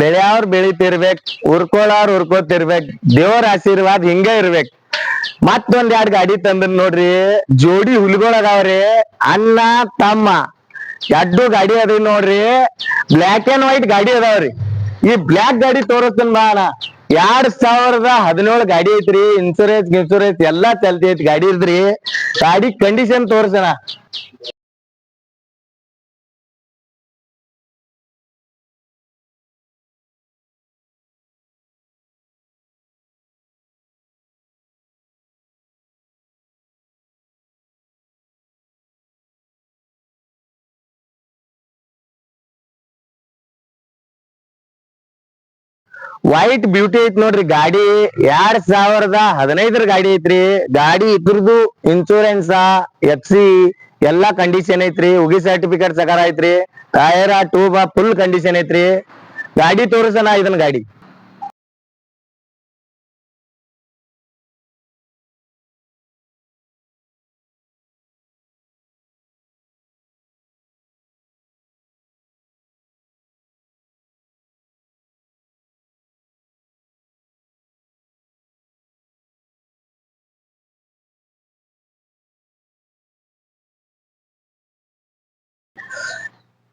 ಬೆಳೆಯವ್ರ ಬೆಳಿತಿರ್ಬೇಕ್, ಉರ್ಕೊಳ್ಳೋರ್ ಉರ್ಕೋತಿರ್ಬೇಕ್, ದೇವ್ರ ಆಶೀರ್ವಾದ ಹಿಂಗ ಇರ್ಬೇಕ್. ಮತ್ತೊಂದ್ 2 ಗಾಡಿ ತಂದ್ರ ನೋಡ್ರಿ, ಜೋಡಿ ಹುಲಿಗಳು ಅದಾವ್ರಿ, ಅಣ್ಣ ತಮ್ಮ 2 ಗಾಡಿ ಅದಾವ ನೋಡ್ರಿ. ಬ್ಲಾಕ್ ಅಂಡ್ ವೈಟ್ ಗಾಡಿ ಅದಾವ್ರಿ. ಈ ಬ್ಲಾಕ್ ಗಾಡಿ ತೋರಿಸ್ತೇನ್ ಬಾ ಅಣ್ಣ. 2017 ಗಾಡಿ ಐತ್ರಿ. ಇನ್ಸೂರೆನ್ಸ್ ಎಲ್ಲಾ ಚಲ್ತಿ ಐತಿ ಗಾಡಿ ಇದ್ರಿ. ಗಾಡಿ ಕಂಡೀಷನ್ ತೋರ್ಸಣ. ವೈಟ್ ಬ್ಯೂಟಿ ಐತಿ ನೋಡ್ರಿ ಗಾಡಿ. 2015 ಗಾಡಿ ಐತ್ರಿ. ಗಾಡಿ ಇದ್ರದು ಇನ್ಶೂರೆನ್ಸ್, FC ಎಲ್ಲಾ ಕಂಡೀಷನ್ ಐತ್ರಿ. ಉಗಿ ಸರ್ಟಿಫಿಕೇಟ್ ಸಕಾರ ಐತ್ರಿ. ಟೈರ್ ಟ್ಯೂಬ್ ಫುಲ್ ಕಂಡೀಷನ್ ಐತ್ರಿ. ಗಾಡಿ ತೋರಿಸೋಣ ಇದನ್ನ ಗಾಡಿ.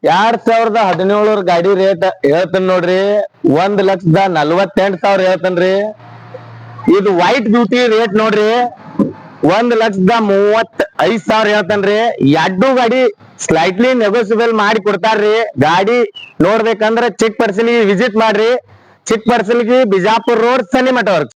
ಎರಡ್ 2017 ಗಾಡಿ ರೇಟ್ ಹೇಳ್ತೇನೆ ನೋಡ್ರಿ. 1,48,000 ಹೇಳ್ತೇನ್ರಿ. ಇದು ವೈಟ್ ಬ್ಯೂಟಿ ರೇಟ್ ನೋಡ್ರಿ, 1,35,000 ಹೇಳ್ತೇನ್ರಿ. 2 ಗಾಡಿ ಸ್ಲೈಟ್ಲಿ ನೆಗೋಸಿಯಬಲ್ ಮಾಡಿ ಕೊಡ್ತಾರ್ರಿ. ಗಾಡಿ ನೋಡ್ಬೇಕಂದ್ರ ಚಿಕ್ಕ ಪರ್ಸಲಿಗೆ ವಿಸಿಟ್ ಮಾಡ್ರಿ. ಚಿಕ್ಕ ಪರ್ಸಲಿಗೆ ಬಿಜಾಪುರ್ ರೋಡ್ ಸನಿಮಠ ವರ್ಕ್.